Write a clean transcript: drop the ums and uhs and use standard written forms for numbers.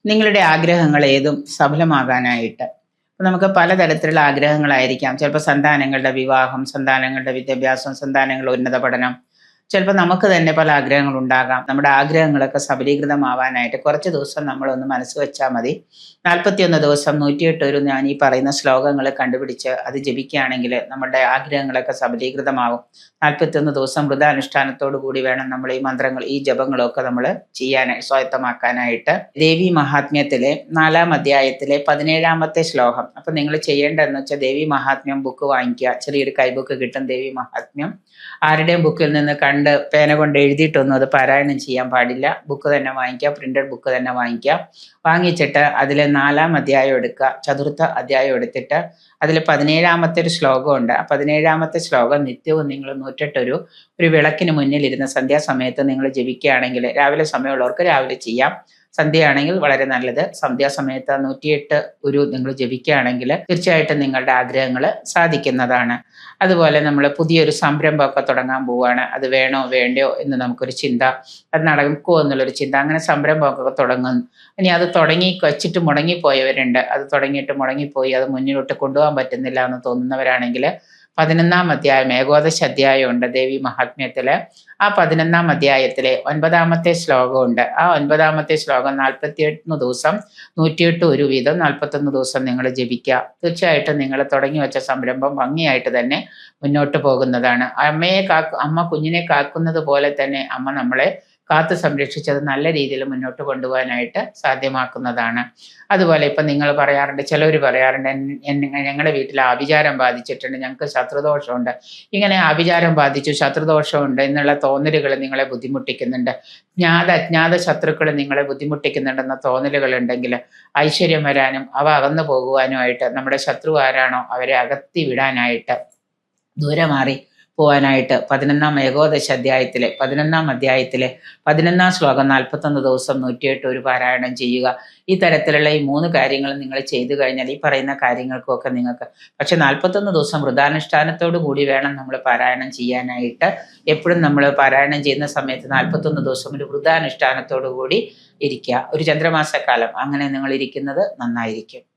നിങ്ങളുടെ ആഗ്രഹങ്ങൾ ഏതും സഫലമാകാനായിട്ട്. ഇപ്പൊ നമുക്ക് പലതരത്തിലുള്ള ആഗ്രഹങ്ങളായിരിക്കാം. ചിലപ്പോൾ സന്താനങ്ങളുടെ വിവാഹം, സന്താനങ്ങളുടെ വിദ്യാഭ്യാസം, സന്താനങ്ങളുടെ ഉന്നത പഠനം. ചിലപ്പോൾ നമുക്ക് തന്നെ പല ആഗ്രഹങ്ങളുണ്ടാകാം. നമ്മുടെ ആഗ്രഹങ്ങളൊക്കെ സഫലീകൃതമാവാനായിട്ട് കുറച്ച് ദിവസം നമ്മളൊന്ന് മനസ്സ് വെച്ചാൽ മതി. 41 ദിവസം 108 ഒരു ഞാൻ ഈ പറയുന്ന ശ്ലോകങ്ങൾ കണ്ടുപിടിച്ച് അത് ജപിക്കുകയാണെങ്കിൽ നമ്മുടെ ആഗ്രഹങ്ങളൊക്കെ സഫലീകൃതമാവും. 41 ദിവസം വ്രതാനുഷ്ഠാനത്തോടു കൂടി വേണം നമ്മൾ ഈ മന്ത്രങ്ങൾ, ഈ ജപങ്ങളൊക്കെ നമ്മൾ ചെയ്യാനായി, സ്വായത്തമാക്കാനായിട്ട്. ദേവി മഹാത്മ്യത്തിലെ 4-ാം അധ്യായത്തിലെ 17-ാമത്തെ ശ്ലോകം. അപ്പൊ നിങ്ങൾ ചെയ്യേണ്ടതെന്ന് വെച്ചാൽ ദേവി മഹാത്മ്യം ബുക്ക് വാങ്ങിക്കുക. ചെറിയൊരു കൈബുക്ക് കിട്ടും, ദേവി മഹാത്മ്യം. ആരുടെയും ബുക്കിൽ നിന്ന് കണ്ട് പേന കൊണ്ട് എഴുതിയിട്ടൊന്നും അത് പാരായണം ചെയ്യാൻ പാടില്ല. ബുക്ക് തന്നെ വാങ്ങിക്കുക, പ്രിന്റഡ് ബുക്ക് തന്നെ വാങ്ങിക്കുക. വാങ്ങിച്ചിട്ട് അതിൽ 4-ാം അധ്യായം എടുക്കുക, ചതുർത്ഥ അധ്യായം എടുത്തിട്ട് അതിൽ 17-ാമത്തെ ഒരു ശ്ലോകമുണ്ട്. ആ 17-ാമത്തെ ശ്ലോകം നിത്യവും നിങ്ങൾ 108 ഒരു വിളക്കിന് മുന്നിലിരുന്ന സന്ധ്യാസമയത്ത് നിങ്ങൾ ജപിക്കുകയാണെങ്കിൽ, രാവിലെ സമയമുള്ളവർക്ക് രാവിലെ ചെയ്യാം, സന്ധ്യയാണെങ്കിൽ വളരെ നല്ലത്. സന്ധ്യാസമയത്ത് 108 നിങ്ങൾ ജപിക്കുകയാണെങ്കിൽ തീർച്ചയായിട്ടും നിങ്ങളുടെ ആഗ്രഹങ്ങൾ സാധിക്കുന്നതാണ്. അതുപോലെ നമ്മൾ പുതിയൊരു സംരംഭമൊക്കെ തുടങ്ങാൻ പോവുകയാണ്, അത് വേണോ വേണ്ടയോ എന്ന് നമുക്കൊരു ചിന്ത, അത് നടക്കുമോ എന്നുള്ളൊരു ചിന്ത, അങ്ങനെ സംരംഭമൊക്കെ തുടങ്ങുന്നു. ഇനി അത് തുടങ്ങി വച്ചിട്ട് മുടങ്ങിപ്പോയവരുണ്ട്, അത് തുടങ്ങിയിട്ട് മുടങ്ങിപ്പോയി, അത് മുന്നിലോട്ട് കൊണ്ടുപോകാൻ പറ്റുന്നില്ല എന്ന് തോന്നുന്നവരാണെങ്കിൽ 11-ാം അധ്യായം, ഏകോദശ അധ്യായമുണ്ട് ദേവി മഹാത്മ്യത്തില്. ആ 11-ാം അധ്യായത്തിലെ 9-ാമത്തെ ശ്ലോകമുണ്ട്. ആ 9-ാമത്തെ ശ്ലോകം 41 ദിവസം 108 വീതം 41 ദിവസം നിങ്ങൾ ജപിക്കുക. തീർച്ചയായിട്ടും നിങ്ങൾ തുടങ്ങി വെച്ച സംരംഭം ഭംഗിയായിട്ട് തന്നെ മുന്നോട്ട് പോകുന്നതാണ്. അമ്മ കുഞ്ഞിനെ കാക്കുന്നത് പോലെ തന്നെ അമ്മ നമ്മളെ കാത്തു സംരക്ഷിച്ചത് നല്ല രീതിയിൽ മുന്നോട്ട് കൊണ്ടുപോകാനായിട്ട് സാധ്യമാക്കുന്നതാണ്. അതുപോലെ ഇപ്പം നിങ്ങൾ പറയാറുണ്ട്, ചിലവർ പറയാറുണ്ട്, ഞങ്ങളുടെ വീട്ടിൽ ആഭിചാരം ബാധിച്ചിട്ടുണ്ട്, ഞങ്ങൾക്ക് ശത്രുദോഷമുണ്ട്. ഇങ്ങനെ ആഭിചാരം ബാധിച്ചു, ശത്രുദോഷമുണ്ട് എന്നുള്ള തോന്നലുകൾ നിങ്ങളെ ബുദ്ധിമുട്ടിക്കുന്നുണ്ട്, അജ്ഞാത ശത്രുക്കൾ നിങ്ങളെ ബുദ്ധിമുട്ടിക്കുന്നുണ്ടെന്ന തോന്നലുകൾ ഉണ്ടെങ്കിൽ ഐശ്വര്യം വരാനും അവ അകന്നു പോകുവാനുമായിട്ട്, നമ്മുടെ ശത്രു ആരാണോ അവരെ അകത്തി വിടാനായിട്ട്, ദൂരെ മാറി പോവാനായിട്ട് 11-ാം ഏകോദശ അധ്യായത്തിലെ 11-ാം അധ്യായത്തിലെ 11-ാം ശ്ലോകം 41 ദിവസം 108 പാരായണം ചെയ്യുക. ഈ തരത്തിലുള്ള ഈ 3 കാര്യങ്ങൾ നിങ്ങൾ ചെയ്തു കഴിഞ്ഞാൽ ഈ പറയുന്ന കാര്യങ്ങൾക്കൊക്കെ നിങ്ങൾക്ക്, പക്ഷെ 41 ദിവസം വ്രതാനുഷ്ഠാനത്തോടു കൂടി വേണം നമ്മൾ പാരായണം ചെയ്യാനായിട്ട്. എപ്പോഴും നമ്മൾ പാരായണം ചെയ്യുന്ന സമയത്ത് 41 ദിവസം ഒരു വ്രതാനുഷ്ഠാനത്തോടു കൂടി ഇരിക്കുക. ഒരു ചന്ദ്രമാസക്കാലം അങ്ങനെ നിങ്ങൾ ഇരിക്കുന്നത് നന്നായിരിക്കും.